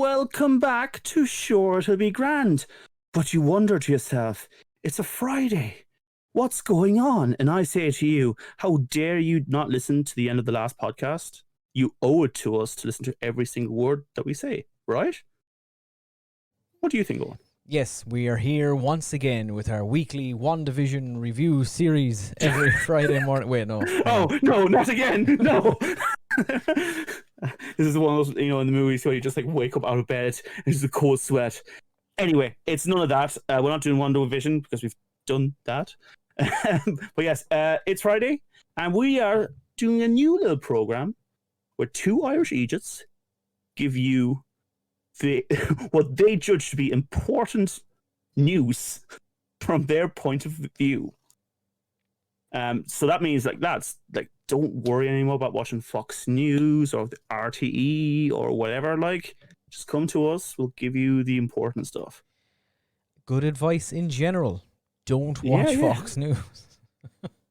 welcome back to Sure It'll Be Grand. But you wonder to yourself, it's a Friday. What's going on? And I say to you, how dare you not listen to the end of the last podcast? You owe it to us to listen to every single word that we say, right? What do you think, Owen? Yes, we are here once again with our weekly WandaVision review series every Friday morning. Wait, no. Oh, no, not again. No. This is one of those, in the movies where you just wake up out of bed and there's a cold sweat. Anyway, it's none of that. We're not doing WandaVision because we've done that. But yes, it's Friday and we are doing a new little program where two Irish Egypts give you what they judge to be important news from their point of view. So that means that's don't worry anymore about watching Fox News or the RTE or whatever. Just come to us. We'll give you the important stuff. Good advice in general. Don't watch Fox News.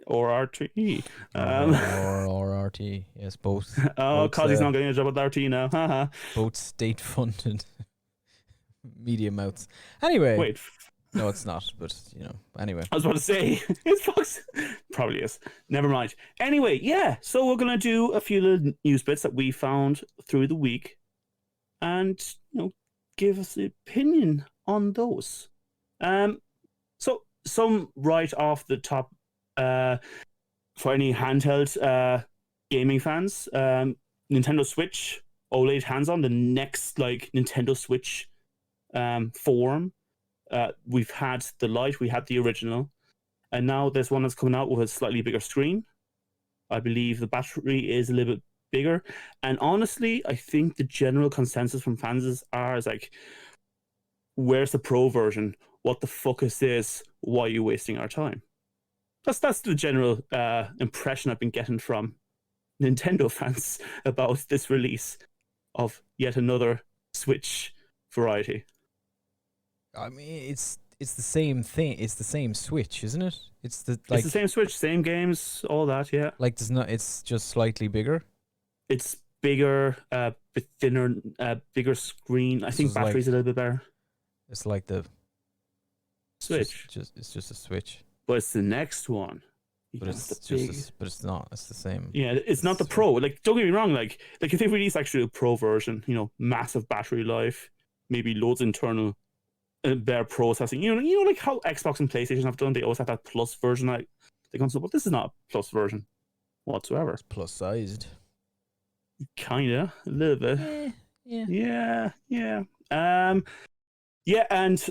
Or RTE. Or RTE. Yes, both. Oh, Cossy's not getting a job at the RTE now. Haha. Both state-funded media mouths. Anyway. Wait. No, it's not, but, anyway. I was about to say, it's Fox. Probably is. Never mind. Anyway, yeah, so we're going to do a few little news bits that we found through the week and, give us an opinion on those. So some right off the top, for any handheld gaming fans, Nintendo Switch OLED hands-on, the next, Nintendo Switch form. We've had the Lite, we had the original, and now there's one that's coming out with a slightly bigger screen. I believe the battery is a little bit bigger, and honestly, I think the general consensus from fans is where's the Pro version? What the fuck is this? Why are you wasting our time? That's the general impression I've been getting from Nintendo fans about this release of yet another Switch variety. I mean, it's the same thing. It's the same Switch, isn't it? It's the same Switch, same games, all that. Yeah. It's just slightly bigger. It's bigger, bit thinner, bigger screen. I think battery's a little bit better. It's like the Switch. It's just a Switch. But it's the next one. But it's not. It's the same. Yeah, it's not the Pro. Don't get me wrong. If they release actually a Pro version, massive battery life, maybe loads of internal. Their processing, like how Xbox and PlayStation have done. They always have that Plus version. They console, but this is not a Plus version whatsoever. It's plus sized, kinda, a little bit. Yeah. And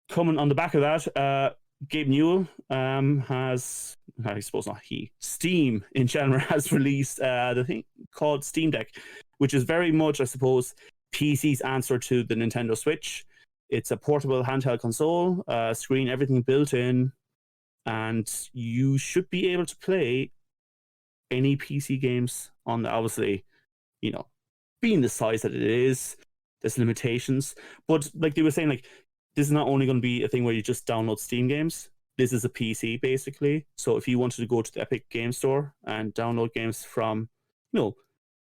coming on the back of that, Gabe Newell has, I suppose not he, Steam in general has released the thing called Steam Deck, which is very much, I suppose, PC's answer to the Nintendo Switch. It's a portable handheld console, screen, everything built in, and you should be able to play any PC games on the, obviously, being the size that it is, there's limitations. But like they were saying, this is not only going to be a thing where you just download Steam games. This is a PC, basically. So if you wanted to go to the Epic Game Store and download games from,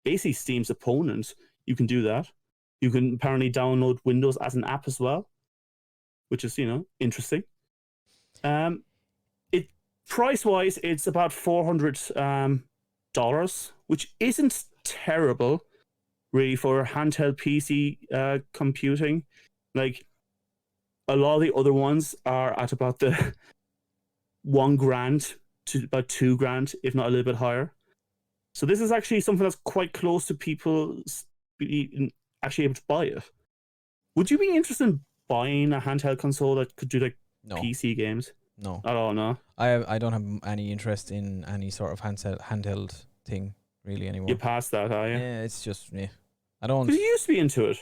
basically Steam's opponent, you can do that. You can apparently download Windows as an app as well, which is, interesting. Price-wise, it's about $400, which isn't terrible, really, for handheld PC computing. A lot of the other ones are at about the $1,000 to about $2,000, if not a little bit higher. So this is actually something that's quite close to people actually able to buy it. Would you be interested in buying a handheld console that could do No. PC games? No. At all, no? I don't have any interest in any sort of handheld thing really anymore. You passed that, are you? Yeah, it's just I don't. Because you used to be into it.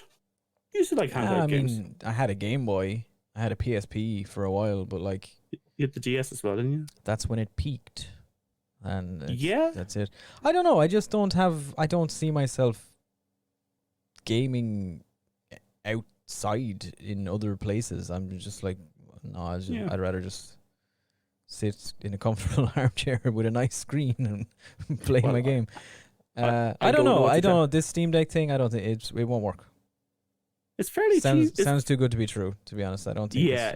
You used to like handheld games. I had a Game Boy. I had a PSP for a while, but you had the DS as well, didn't you? That's when it peaked, and yeah, that's it. I don't know. I just don't have. I don't see myself gaming outside in other places. I'm just no. I'd rather just sit in a comfortable armchair with a nice screen and play my game. I don't know. I don't know. This Steam Deck thing, I don't think it won't work. It's fairly cheap. Sounds too good to be true. To be honest, I don't think. Yeah,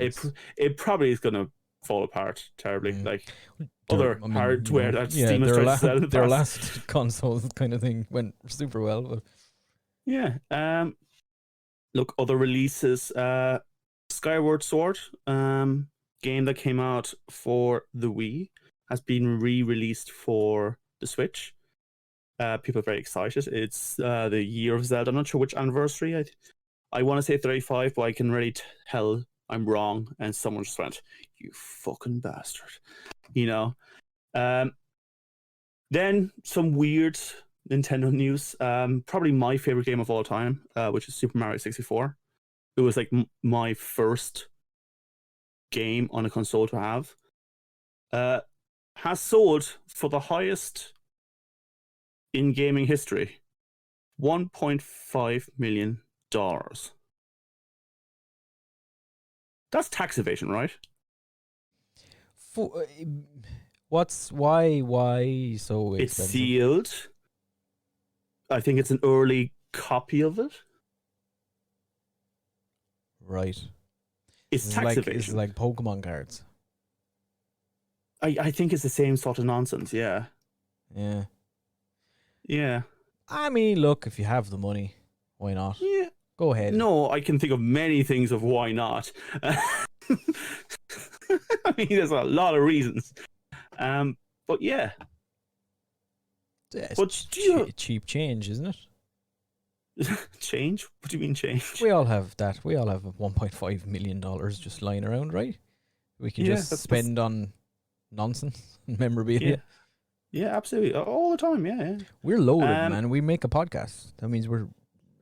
it probably is gonna fall apart terribly, like Their, other hardware that Steam has their tried to sell in the their past. last console kind of thing went super well. But Yeah. Look, other releases. Skyward Sword, game that came out for the Wii, has been re-released for the Switch. People are very excited. It's the year of Zelda. I'm not sure which anniversary. I want to say 35, but I can really tell I'm wrong. And someone just went, "You fucking bastard," you know. Then some weird Nintendo news. Probably my favorite game of all time, which is Super Mario 64. It was like my first game on a console to have. Has sold for the highest in gaming history, $1.5 million. That's tax evasion, right? why so It's expensive? sealed. I think it's an early copy of it. Right. It's tax evasion. It's like Pokemon cards. I think it's the same sort of nonsense. Yeah. Yeah. Yeah. I mean, look, if you have the money, why not? Yeah. Go ahead. No, I can think of many things of why not. I mean, there's a lot of reasons. But yeah. It's cheap change, isn't it? Change? What do you mean change? We all have that. We all have $1.5 million just lying around, right? We can just spend on nonsense and memorabilia. Yeah, absolutely. All the time, yeah. We're loaded, man. We make a podcast. That means we're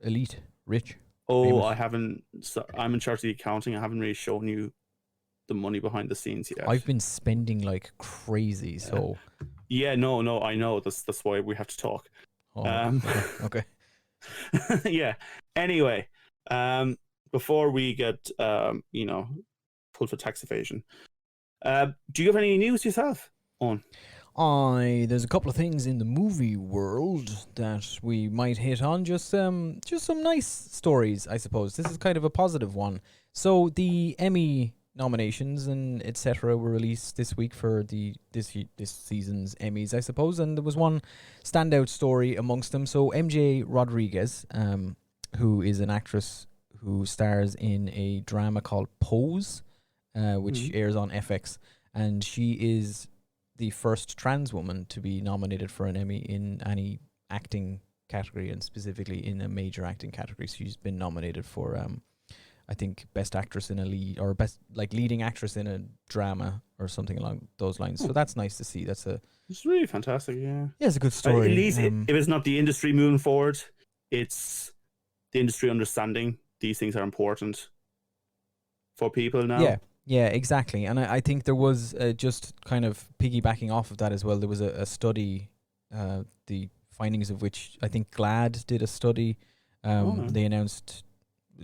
elite, rich. Oh, famous. I'm in charge of the accounting. I haven't really shown you the money behind the scenes yet. I've been spending like crazy, so... Yeah, no, I know. That's why we have to talk. Oh, okay. Yeah. Anyway, before we get pulled for tax evasion, do you have any news yourself on? There's a couple of things in the movie world that we might hit on. Just some nice stories, I suppose. This is kind of a positive one. So the Emmy nominations and etc. were released this week for this season's Emmys, I suppose, and there was one standout story amongst them. So MJ Rodriguez, who is an actress who stars in a drama called Pose, which airs on FX, and she is the first trans woman to be nominated for an Emmy in any acting category, and specifically in a major acting category. She's been nominated for I think best actress in a lead, or best leading actress in a drama or something along those lines. So that's nice to see. It's really fantastic. Yeah, it's a good story. At least if it's not the industry moving forward, it's the industry understanding these things are important for people now. Yeah, exactly. And I think there was just kind of piggybacking off of that as well. There was a study, the findings of which I think GLAAD did a study. They announced.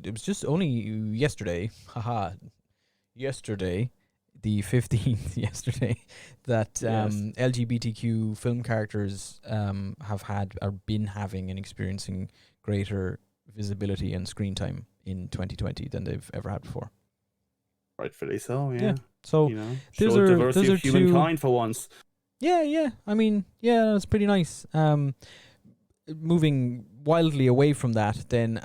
It was just only yesterday, yesterday, the 15th, yesterday, that LGBTQ film characters are been having and experiencing greater visibility and screen time in 2020 than they've ever had before. Rightfully so, yeah. So those are diversity of humankind for once. Yeah. I mean, yeah, it's pretty nice. Moving wildly away from that, then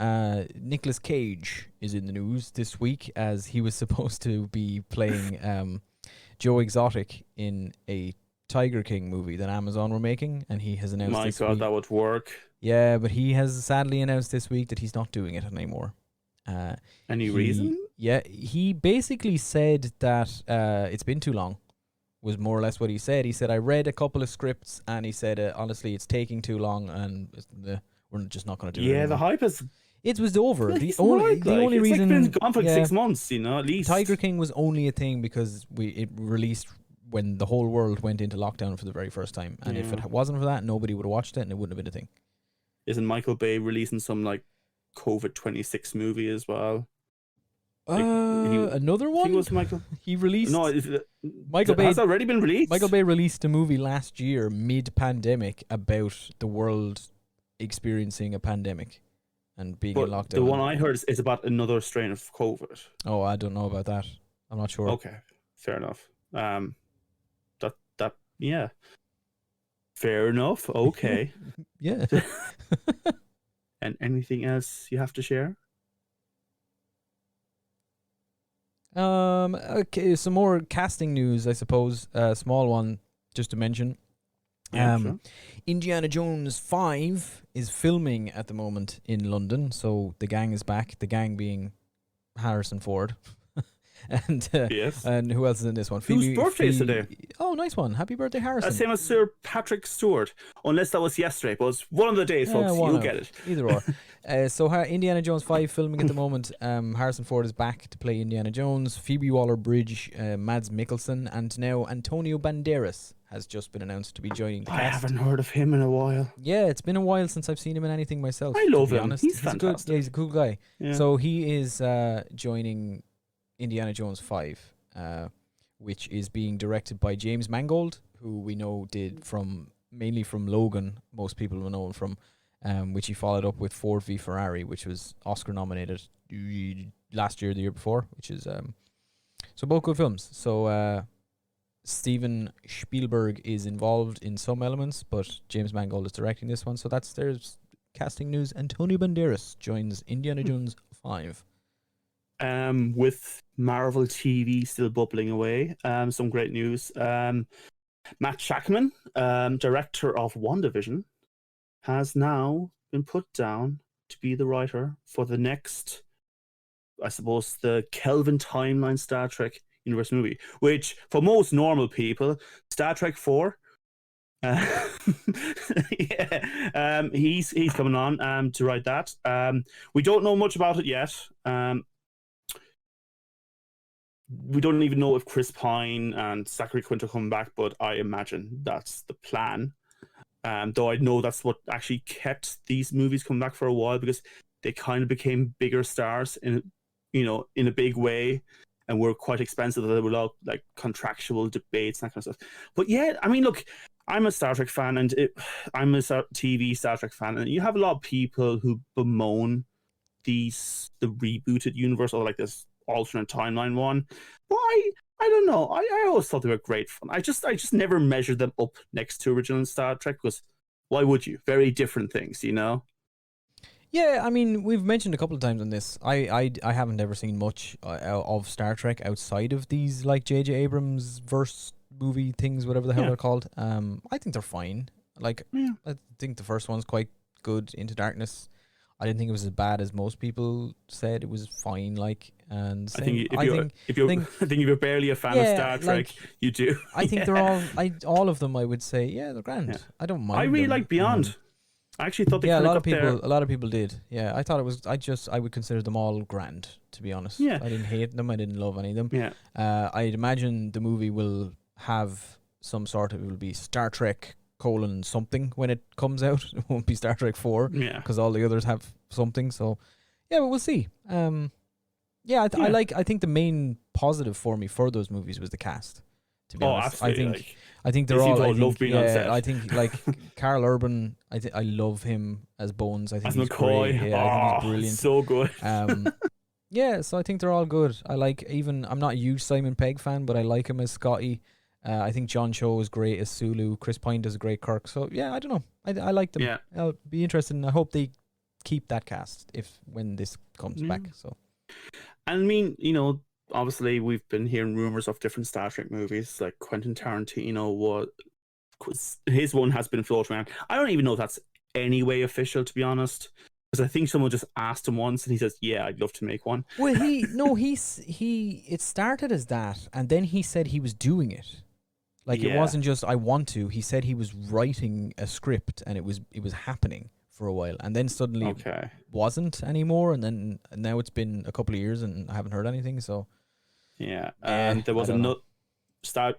Nicolas Cage is in the news this week, as he was supposed to be playing Joe Exotic in a Tiger King movie that Amazon were making, and he has announced this week. That would work. Yeah, but he has sadly announced this week that he's not doing it anymore. Any reason? Yeah, he basically said that it's been too long, was more or less what he said. He said, I read a couple of scripts, and he said, honestly, it's taking too long, and we're just not going to do it anymore. The hype is... It was over. The only reason... It's been gone for 6 months, at least. Tiger King was only a thing because it released when the whole world went into lockdown for the very first time. And if it wasn't for that, nobody would have watched it, and it wouldn't have been a thing. Isn't Michael Bay releasing some, COVID 26 movie as well? Another one? He released... No, Michael Bay has already been released. Michael Bay released a movie last year, mid-pandemic, about the world experiencing a pandemic. and being in But lockdown. the one I heard is about another strain of COVID. Oh, I don't know about that. I'm not sure. Okay, fair enough. Yeah, fair enough. Okay. Yeah. And anything else you have to share? Okay, some more casting news, I suppose. Small one, just to mention. Yeah, sure. Indiana Jones 5 is filming at the moment in London, so the gang is back. The gang being Harrison Ford. And Yes. and who else is in this one? Whose birthday is today? Oh, nice one. Happy birthday, Harrison. Same as Sir Patrick Stewart. Unless that was yesterday, but it's one of the days, folks. You'll get it. Either or. So Indiana Jones 5 filming at the moment. Harrison Ford is back to play Indiana Jones. Phoebe Waller-Bridge, Mads Mikkelsen, and now Antonio Banderas has just been announced to be joining the cast. I haven't heard of him in a while. Yeah, it's been a while since I've seen him in anything myself. I love to be him. Honest. He's fantastic. Good. Yeah, he's a cool guy. Yeah. So he is joining Indiana Jones 5, which is being directed by James Mangold, who we know did mainly from Logan. Most people will know him from, which he followed up with Ford v Ferrari, which was Oscar nominated last year, the year before, which is so both good films. So Steven Spielberg is involved in some elements, but James Mangold is directing this one. So there's casting news. Antonio Banderas joins Indiana Jones 5. With Marvel TV still bubbling away, some great news. Matt Shakman, director of WandaVision, has now been put down to be the writer for the next, I suppose, the Kelvin timeline Star Trek universe movie, which for most normal people, Star Trek 4. Yeah, he's coming on to write that. We don't know much about it yet. We don't even know if Chris Pine and Zachary Quinto come back, but I imagine that's the plan. Though I know that's what actually kept these movies coming back for a while, because they kind of became bigger stars in a big way, and were quite expensive. There were a lot of, like, contractual debates and that kind of stuff. But yeah, I mean, look, I'm a Star Trek fan, and I'm a TV Star Trek fan, and you have a lot of people who bemoan the rebooted universe, or like this alternate timeline one. But I don't know. I always thought they were great fun. I just never measured them up next to original Star Trek, because why would you? Very different things, you know? Yeah, I mean, we've mentioned a couple of times on this. I haven't ever seen much of Star Trek outside of these, like, J.J. Abrams verse movie things, whatever the hell they're called. I think they're fine. Like, I think the first one's quite good. Into Darkness, I didn't think it was as bad as most people said. It was fine. Like, and I think if you're barely a fan of Star Trek, you do. I think they're all of them. I would say, yeah, they're grand. Yeah. I don't mind. I really like Beyond. I actually thought they a lot of people did. Yeah, I thought it was. I would consider them all grand, to be honest. Yeah, I didn't hate them. I didn't love any of them. Yeah. I'd imagine the movie will have some sort of. It will be Star Trek : something when it comes out. It won't be Star Trek 4. Yeah. Because all the others have something. So, yeah, but we'll see. I think the main positive for me for those movies was the cast. To be honest, absolutely. I think they're all. I love being on set. I think, like, Carl Urban. I love him as Bones. I think as he's McCoy. Great. Yeah, I think he's brilliant. So good. Yeah, so I think they're all good. I like, even I'm not a huge Simon Pegg fan, but I like him as Scotty. I think John Cho is great as Sulu. Chris Pine does a great Kirk. So yeah, I don't know. I like them. Yeah. I'll be interested, and I hope they keep that cast when this comes back. So, I mean, obviously we've been hearing rumors of different Star Trek movies, like Quentin Tarantino. His one has been floating around. I don't even know if that's any way official, to be honest, because I think someone just asked him once, and he says, "Yeah, I'd love to make one." Well, it started as that, and then he said he was doing it. Like, it wasn't just I want to. He said he was writing a script, and it was happening for a while, and then suddenly it wasn't anymore, and now it's been a couple of years, and I haven't heard anything. So and there was another start.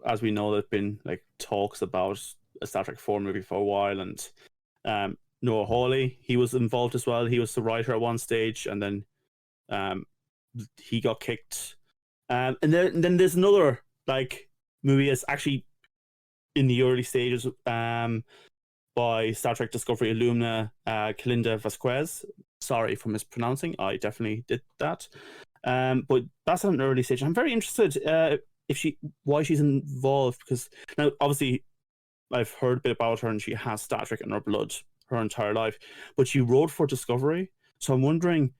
As we know, there's been, like, talks about a Star Trek 4 movie for a while, and Noah Hawley, he was involved as well. He was the writer at one stage, and then he got kicked. And then there's another, like, movie that's actually in the early stages. by Star Trek Discovery alumna Kalinda Vasquez. Sorry for mispronouncing. I definitely did that. But that's at an early stage. I'm very interested why she's involved, because now obviously I've heard a bit about her and she has Star Trek in her blood her entire life, but she wrote for Discovery. So I'm wondering,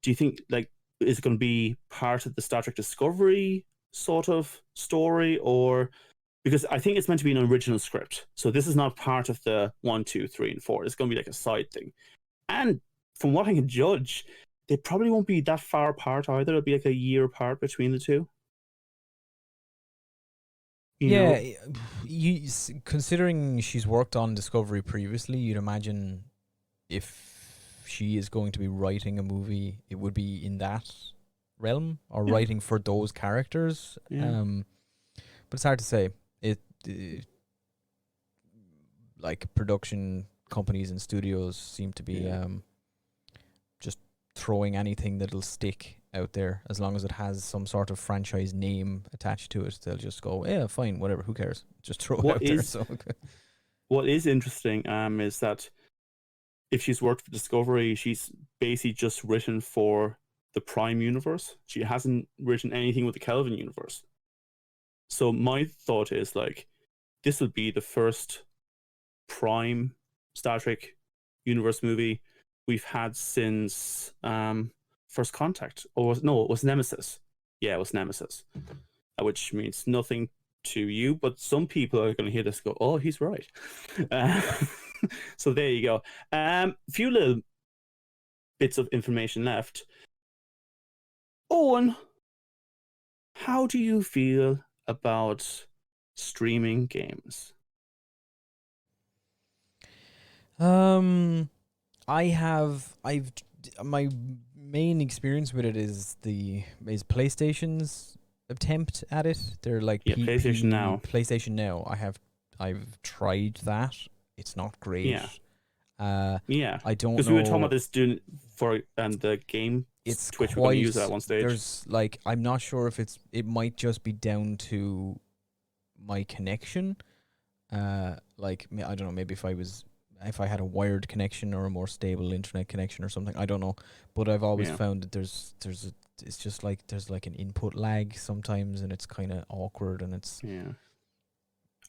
do you think like is it going to be part of the Star Trek Discovery sort of story, or because I think it's meant to be an original script, so this is not part of the 1, 2, 3, and 4. It's going to be like a side thing, and from what I can judge, they probably won't be that far apart either. It'll be like a year apart between the two. Yeah, considering she's worked on Discovery previously, you'd imagine if she is going to be writing a movie, it would be in that realm or writing for those characters. Yeah. But it's hard to say. Like production companies and studios seem to be just throwing anything that'll stick out there, as long as it has some sort of franchise name attached to it. They'll just go, yeah, fine, whatever, who cares? Just throw it out there. So what is interesting is that if she's worked for Discovery, she's basically just written for the Prime universe. She hasn't written anything with the Kelvin universe. So my thought is like, this will be the first Prime Star Trek universe movie we've had since First Contact. Or it was Nemesis. Yeah, it was Nemesis. Which means nothing to you, but some people are going to hear this and go, oh, he's right. So there you go. Few little bits of information left. Owen, how do you feel about streaming games? My main experience with it is PlayStation's attempt at it. They're like PlayStation Now. PlayStation Now. I've tried that. It's not great. Yeah. I don't know. Because we were talking about this doing for the game. It's Twitch. We're going to use that at one stage. There's like, I'm not sure if it might just be down to my connection. Like, I don't know, maybe if I had a wired connection or a more stable internet connection or something, I don't know. But I've always found that it's just like there's like an input lag sometimes, and it's kind of awkward, and it's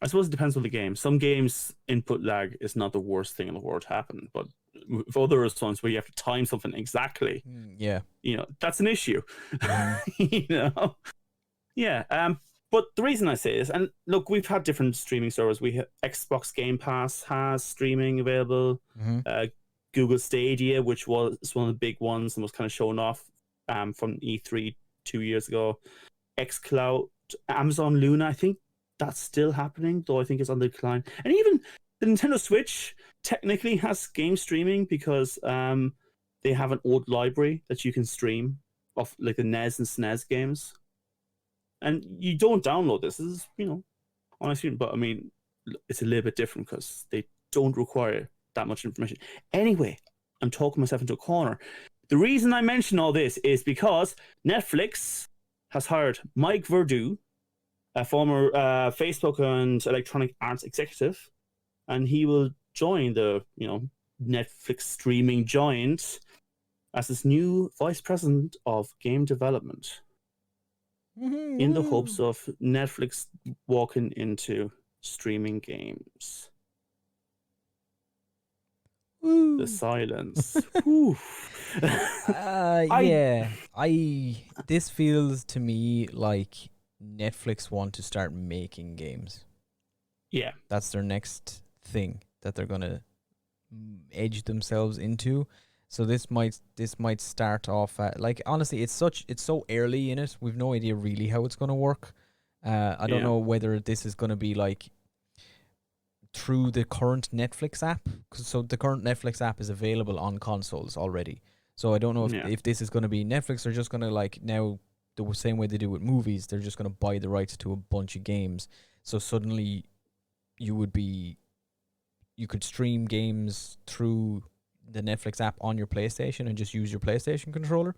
I suppose it depends on the game. Some games input lag is not the worst thing in the world to happen, but with other ones where you have to time something exactly, that's an issue. But the reason I say is, and look, we've had different streaming servers. Xbox Game Pass has streaming available. Google Stadia, which was one of the big ones and was kind of shown off from E3 2 years ago. xCloud, Amazon Luna, I think that's still happening, though I think it's on the decline. And even the Nintendo Switch technically has game streaming because they have an old library that you can stream of like the NES and SNES games. And you don't download this. This is, on a stream, but I mean, it's a little bit different because they don't require that much information. Anyway, I'm talking myself into a corner. The reason I mention all this is because Netflix has hired Mike Verdu, a former Facebook and Electronic Arts executive, and he will join the Netflix streaming giant as his new vice president of game development, in the hopes of Netflix walking into streaming games. Ooh. The silence. This feels to me like Netflix want to start making games. Yeah. That's their next thing that they're gonna edge themselves into. So this might start off at, like, honestly, it's so early in it. We've no idea really how it's gonna work. I don't know whether this is gonna be like through the current Netflix app. So the current Netflix app is available on consoles already. So I don't know if this is gonna be Netflix or just gonna, like, now the same way they do with movies, they're just gonna buy the rights to a bunch of games. So suddenly you could stream games through the Netflix app on your PlayStation and just use your PlayStation controller.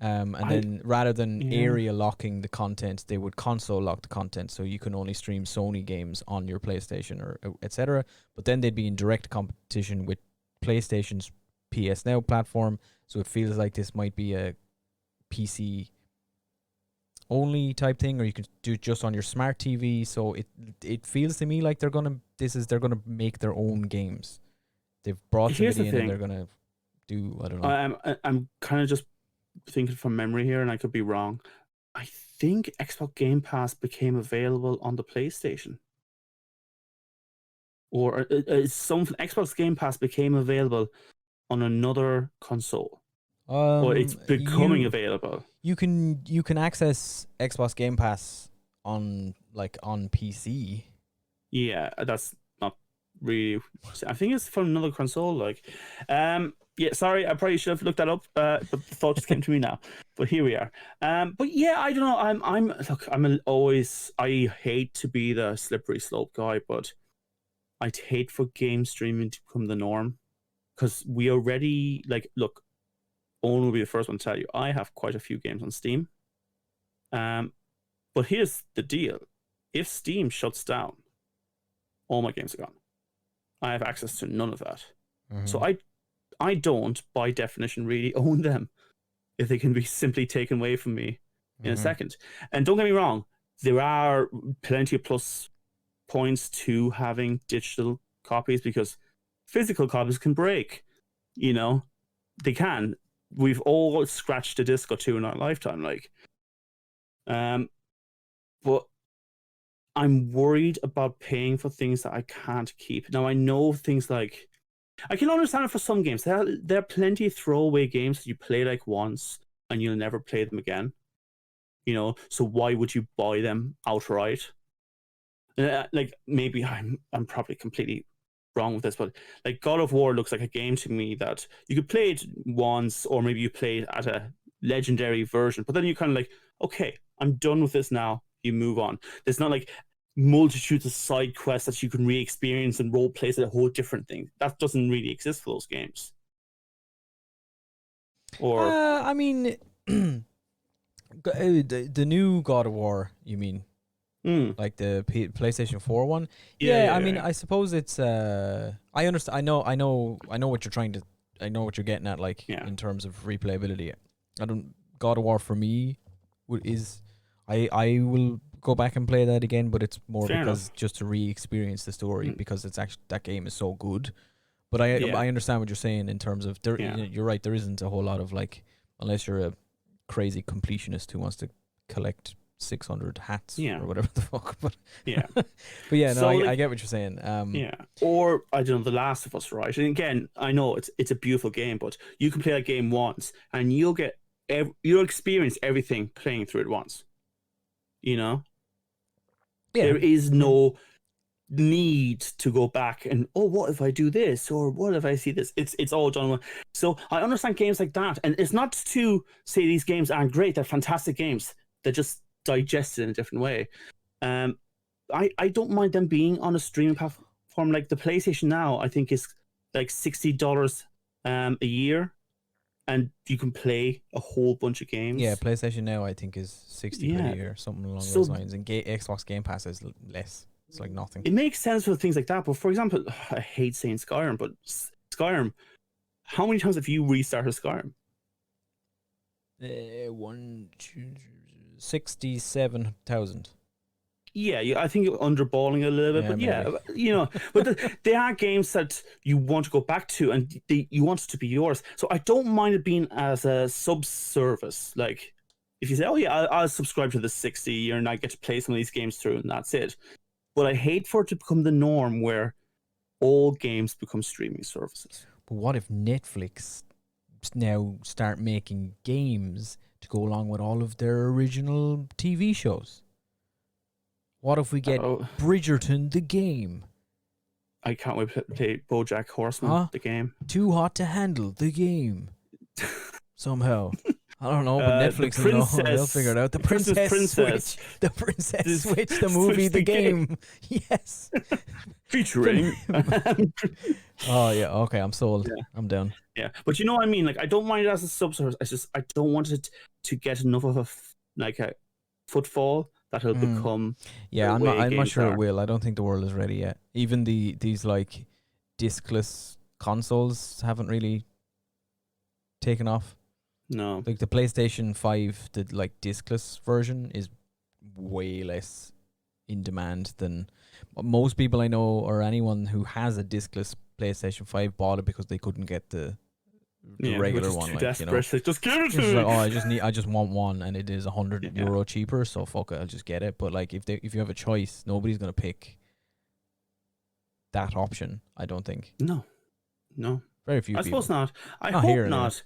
And then rather than Yeah. area locking the content, they would console lock the content, so you can only stream Sony games on your PlayStation or etc. But then they'd be in direct competition with PlayStation's PS Now platform, so it feels like this might be a PC only type thing, or you can do it just on your smart TV. So it feels to me like they're gonna make their own games. They've brought somebody in and they're gonna do, I don't know. I'm kind of just thinking from memory here, and I could be wrong. I think Xbox Game Pass became available on the PlayStation, or something. Xbox Game Pass became available on another console, or it's becoming available. You can access Xbox Game Pass on PC. Yeah, that's not really. I think it's from another console. Like, yeah. Sorry, I probably should have looked that up. But the thought just came to me now. But here we are. But yeah, I don't know. I hate to be the slippery slope guy, but I'd hate for game streaming to become the norm, because we already look. Owen will be the first one to tell you, I have quite a few games on Steam. But here's the deal. If Steam shuts down, all my games are gone. I have access to none of that. Mm-hmm. So I don't, by definition, really own them if they can be simply taken away from me in a second. And don't get me wrong, there are plenty of plus points to having digital copies, because physical copies can break. They can. We've all scratched a disc or two in our lifetime, but I'm worried about paying for things that I can't keep. Now, I know things like, I can understand it for some games. There are plenty of throwaway games that you play once and you'll never play them again. So why would you buy them outright? Maybe I'm probably completely wrong with this, but God of War looks like a game to me that you could play it once, or maybe you play it at a legendary version, but then you kind of okay, I'm done with this now. You move on. There's not multitudes of side quests that you can re-experience and role play as a whole different thing. That doesn't really exist for those games. Or I mean, the new God of War, you mean? Like the PlayStation 4 one. Yeah, I mean, I suppose it's. I understand. I know what you're trying to. I know what you're getting at. In terms of replayability, God of War for me is. I will go back and play that again, but it's more just to re-experience the story, because it's actually, that game is so good. But I understand what you're saying in terms of you're right. There isn't a whole lot of unless you're a crazy completionist who wants to collect 600 hats or whatever the fuck, but but yeah, no, so I get what you're saying. Or I don't know, The Last of Us, right? And again, I know it's a beautiful game, but you can play that game once and you'll experience everything playing through it once. There is no need to go back and what if I do this, or what if I see this? It's all done. So I understand games like that, and it's not to say these games aren't great. They're fantastic games. They're just digested in a different way. I don't mind them being on a streaming platform like the PlayStation Now. I think is $60 a year, and you can play a whole bunch of games. Yeah, PlayStation Now I think is 60 quid a year, something along those lines. And Xbox Game Pass is less. It's nothing. It makes sense for things like that, but for example, I hate saying Skyrim, but Skyrim, how many times have you restarted Skyrim? 67,000. Yeah, I think you're underballing a little bit, but but they are games that you want to go back to, and you want it to be yours. So I don't mind it being as a sub-service. If you say, oh yeah, I'll subscribe to the 60 a year and I get to play some of these games through, and that's it. But I hate for it to become the norm where all games become streaming services. But what if Netflix now start making games to go along with all of their original TV shows? What if we get Bridgerton the game? I can't wait to play BoJack Horseman the game. Too Hot to Handle the game. Somehow. I don't know, but Netflix will know. They'll figure it out. The Princess Switch. The Princess Switch, the movie, the game. Yes. Featuring. Oh, yeah. Okay, I'm sold. Yeah. I'm down. Yeah. But you know what I mean? Like, I don't mind it as a subservice. I don't want it to get enough of a footfall that it'll become. Yeah, I'm not sure it will. I don't think the world is ready yet. Even these like discless consoles haven't really taken off. No. Like the PlayStation 5, the like discless version is way less in demand than most people I know, or anyone who has a discless PlayStation 5 bought it because they couldn't get the regular one. Too like, desperate. Like, just give it to me. me. Like, I just want one, and it is €100 cheaper, so fuck it, I'll just get it. But like, if you have a choice, nobody's gonna pick that option. I don't think. No. Very few. I people. suppose not. I hope not.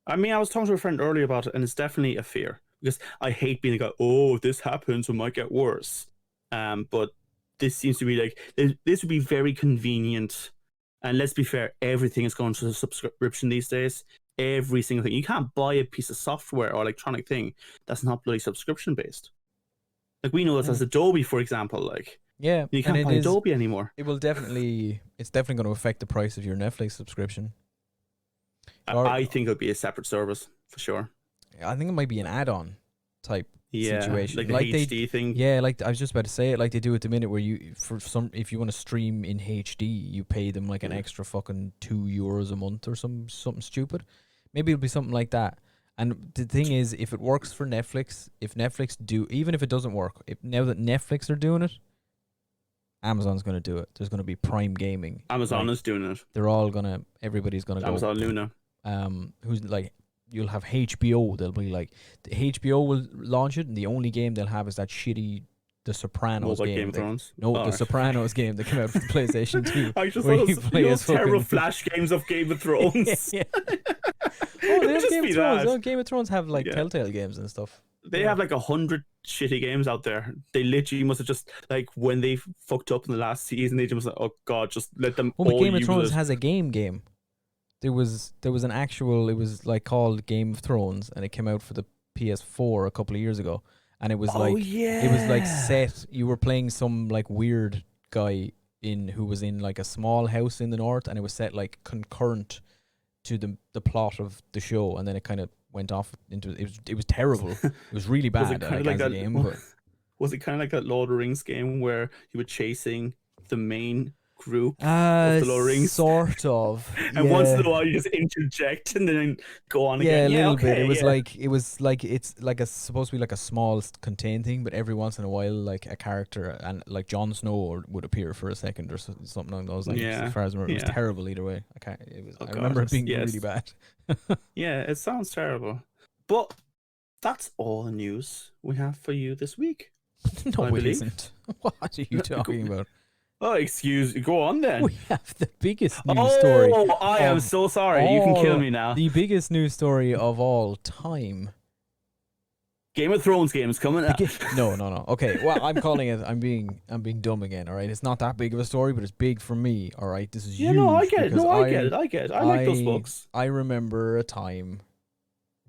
I mean, I was talking to a friend earlier about it, and it's definitely a fear because I hate being like, oh, if this happens, it might get worse. But this seems to be like this would be very convenient. And let's be fair, everything is going to a subscription these days. Every single thing. You can't buy a piece of software or electronic thing that's not bloody subscription based. Like we know this as Adobe, for example. Like you can't buy Adobe anymore. It's definitely going to affect the price of your Netflix subscription. I think it'll be a separate service for sure. I think it might be an add-on type situation, like the HD thing. Yeah, like I was just about to say it, like they do at the minute, where if you want to stream in HD, you pay them like an extra fucking €2 a month or something stupid. Maybe it'll be something like that. And the thing is, if it works for Netflix, even if it doesn't work, now that Netflix are doing it, Amazon's going to do it. There's going to be Prime Gaming. Amazon is doing it. Everybody's going to go. Amazon Luna. Who's like, you'll have HBO. They'll be like, the HBO will launch it, and the only game they'll have is that shitty The Sopranos game. Game of Thrones? The Sopranos game that came out for the PlayStation 2. I just thought those terrible flash games of Game of Thrones. Oh, they have Game of Thrones. Oh, Game of Thrones have like Telltale games and stuff. They have like 100 shitty games out there. They literally must have just, like, when they fucked up in the last season, they just like, oh god, just let them all use it. But Game of Thrones has a game. There was an actual, it was like called Game of Thrones, and it came out for the PS4 a couple of years ago, and it was it was like set, you were playing some like weird guy who was in like a small house in the north, and it was set like concurrent to the plot of the show, and then it kind of went off into it was terrible. It was really bad as a game. But was it kind of like that Lord of the Rings game where you were chasing the main group of the Lord of the Rings? Sort of. And once in a while you just interject and then go on again. Yeah, a little bit. It was like it's like supposed to be like a small contained thing, but every once in a while, like a character, and like Jon Snow would appear for a second or something along those lines. As far as I remember, it was terrible either way. I remember it being really bad. Yeah, it sounds terrible. But that's all the news we have for you this week. No, it isn't. What are you talking about? Oh, go on then. We have the biggest news story. Oh, I am so sorry. You can kill me now. The biggest news story of all time. Game of Thrones games coming up. No. Okay, well, I'm calling it. I'm being dumb again. All right, it's not that big of a story, but it's big for me. All right, this is huge. No, I get it. I get it. I like those books. I remember a time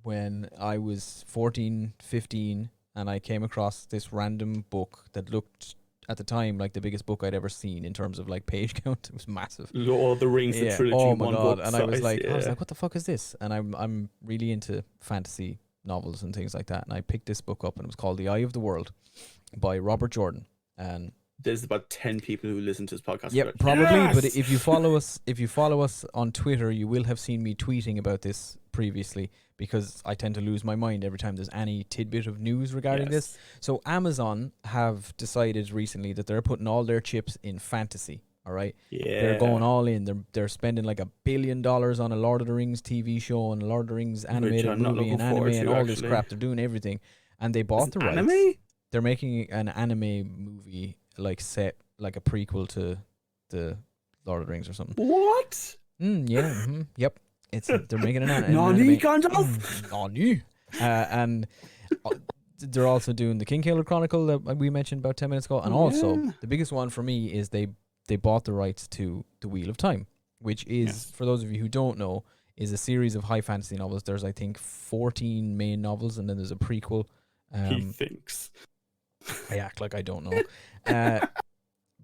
when I was 14, 15, and I came across this random book that looked, at the time, like the biggest book I'd ever seen in terms of like page count. It was massive. Lord of the Rings, the trilogy. Oh my god! And I was like, what the fuck is this? And I'm really into fantasy novels and things like that. And I picked this book up, and it was called The Eye of the World by Robert Jordan. And there's about 10 people who listen to this podcast. Yep, probably. Yes! But if you follow us on Twitter, you will have seen me tweeting about this previously, because I tend to lose my mind every time there's any tidbit of news regarding this. So Amazon have decided recently that they're putting all their chips in fantasy. All right, they're going all in. They're spending like $1 billion on a Lord of the Rings TV show and a Lord of the Rings animated movie and anime and all this crap. They're doing everything, and they bought the rights. Anime? They're making an anime movie, like set like a prequel to the Lord of the Rings or something. What? Yep. They're making an anime. Nani, Gandalf? Nani. And they're also doing the Kingkiller Chronicle that we mentioned about 10 minutes ago. And also, the biggest one for me is they bought the rights to The Wheel of Time, which is, for those of you who don't know, is a series of high fantasy novels. There's, I think, 14 main novels, and then there's a prequel. He thinks. I act like I don't know.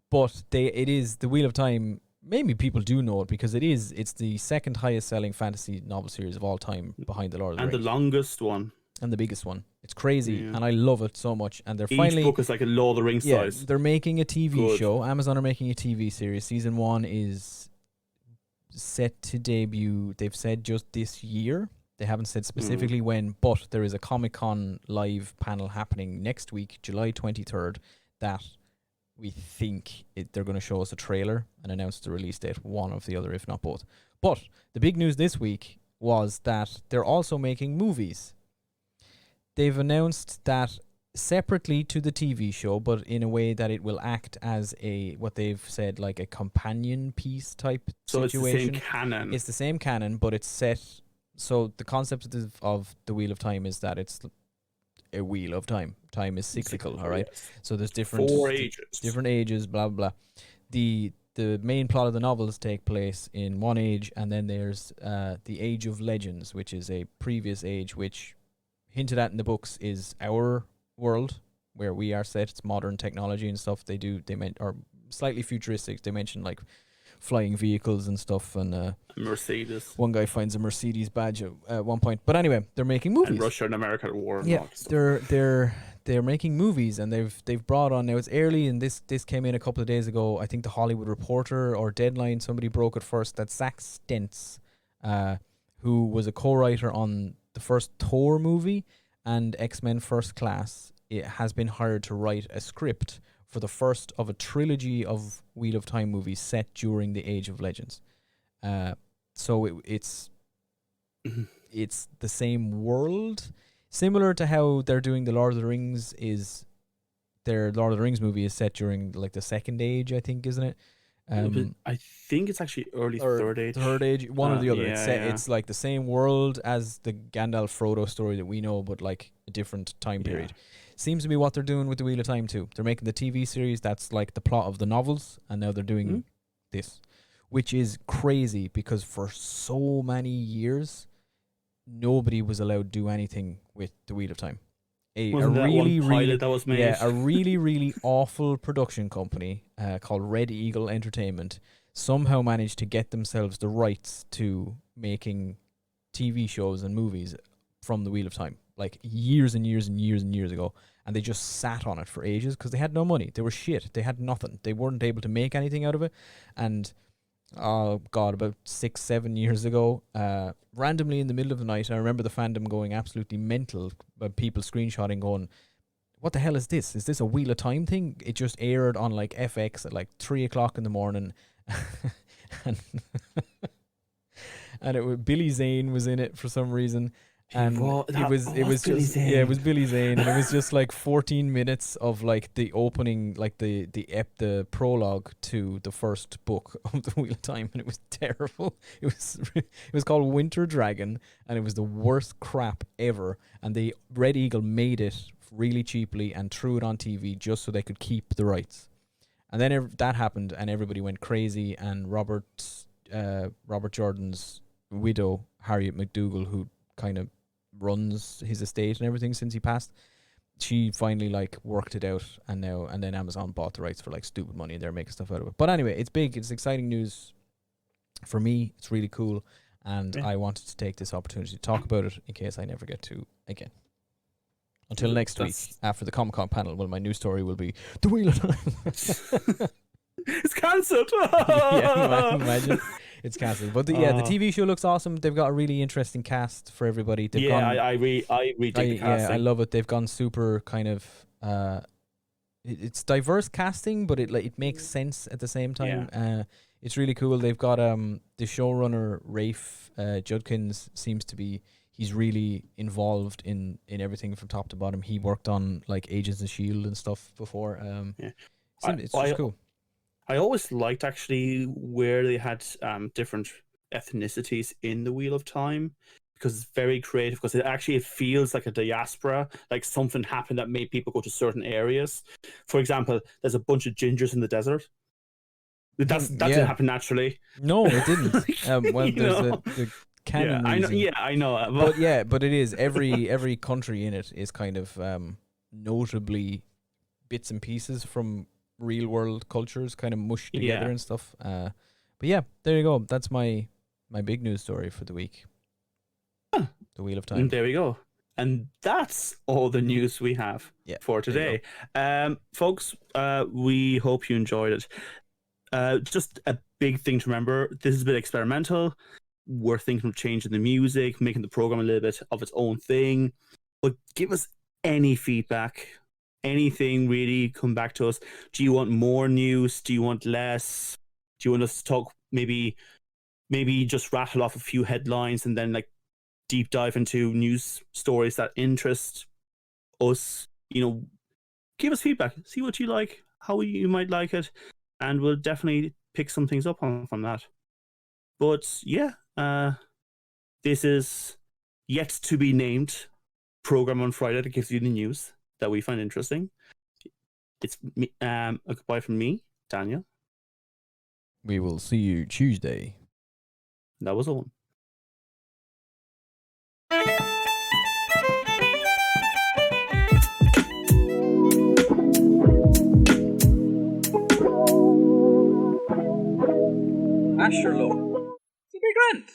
But it is the Wheel of Time. Maybe people do know it because it's the second highest selling fantasy novel series of all time, behind the Lord of the Rings. And the longest one. And the biggest one. It's crazy, and I love it so much. And they're finally... Each book is like a Lord of the Rings size. They're making a TV show. Amazon are making a TV series. Season 1 is set to debut, they've said, just this year. They haven't said specifically when, but there is a Comic-Con live panel happening next week, July 23rd, that we think they're going to show us a trailer and announce the release date, one of the other, if not both. But the big news this week was that they're also making movies. They've announced that separately to the TV show, but in a way that it will act as what they've said, like a companion piece type situation. So it's the same canon. It's the same canon, but it's set. So the concept of the Wheel of Time is that it's a wheel of time. Time is cyclical, all right? Yes. So there's different 4 ages. Different ages, blah, blah, blah. The main plot of the novels take place in one age, and then there's the Age of Legends, which is a previous age, which hinted at in the books is our world where we are set. It's modern technology and stuff. Or slightly futuristic. They mention like flying vehicles and stuff, and Mercedes. One guy finds a Mercedes badge at one point. But anyway, they're making movies. And Russia and America at war. Yeah, they're making movies, and they've brought on, now it's early, and this came in a couple of days ago. I think the Hollywood Reporter or Deadline, somebody broke it first, that Zack Stentz, who was a co-writer on the first Thor movie and X-Men First Class, it has been hired to write a script for the first of a trilogy of Wheel of Time movies set during the Age of Legends. So it's the same world, similar to how they're doing the Lord of the Rings. Their Lord of the Rings movie is set during like the Second Age, I think, isn't it? I think it's actually early Third Age. Third Age, one or the other. Yeah, it's like the same world as the Gandalf Frodo story that we know, but like a different time period. Seems to be what they're doing with the Wheel of Time too. They're making the TV series that's like the plot of the novels, and now they're doing this, which is crazy because for so many years nobody was allowed to do anything with the Wheel of Time. A really awful production company called Red Eagle Entertainment somehow managed to get themselves the rights to making TV shows and movies from the Wheel of Time, like years and years and years and years ago, and they just sat on it for ages because they had no money. They were shit. They had nothing. They weren't able to make anything out of it. And oh god, about 6-7 years ago, randomly in the middle of the night, I remember the fandom going absolutely mental, people screenshotting going, what the hell is this? Is this a Wheel of Time thing? It just aired on like FX at like 3 o'clock in the morning. and Billy Zane was in it for some reason. And it was Billy Zane, and it was just like 14 minutes of like the opening, like the prologue to the first book of the Wheel of Time, and it was terrible. It was called Winter Dragon, and it was the worst crap ever. And the Red Eagle made it really cheaply and threw it on TV just so they could keep the rights. And then that happened, and everybody went crazy. And Robert Jordan's widow, Harriet McDougal, who kind of runs his estate and everything since he passed, she finally like worked it out, and then Amazon bought the rights for like stupid money, and they're making stuff out of it. But anyway, it's big, it's exciting news for me. It's really cool, and I wanted to take this opportunity to talk about it in case I never get to again. Until next week after the Comic-Con panel, well, my news story will be the Wheel of Time. It's cancelled. Yeah, imagine. It's cancelled. But the TV show looks awesome. They've got a really interesting cast for everybody. I really dig the casting. Yeah, I love it. They've gone super kind of it's diverse casting, but it makes sense at the same time. Yeah. It's really cool. They've got the showrunner Rafe Judkins seems to be, he's really involved in everything from top to bottom. He worked on like Agents of S.H.I.E.L.D. and stuff before. It's just cool. I always liked actually where they had different ethnicities in the Wheel of Time, because it's very creative, because it feels like a diaspora, like something happened that made people go to certain areas. For example, there's a bunch of gingers in the desert. That didn't happen naturally. No, it didn't. Well, there's canon I know. reason. Yeah, I know. But it is every country in it is kind of notably bits and pieces from real world cultures kind of mushed together and stuff. But yeah, there you go. That's my big news story for the week. Huh. The Wheel of Time. There we go. And that's all the news we have for today. Folks, we hope you enjoyed it. Just a big thing to remember, this is a bit experimental. We're thinking of changing the music, making the program a little bit of its own thing. But give us any feedback, anything really, come back to us. Do you want more news? Do you want less? Do you want us to talk maybe just rattle off a few headlines and then like deep dive into news stories that interest us? Give us feedback, see what you like, how you might like it, and we'll definitely pick some things up from that. But yeah, this is yet to be named program on Friday that gives you the news that we find interesting. It's a goodbye from me, Daniel. We will see you Tuesday. That was Owen. Asher, look. It's a big rent.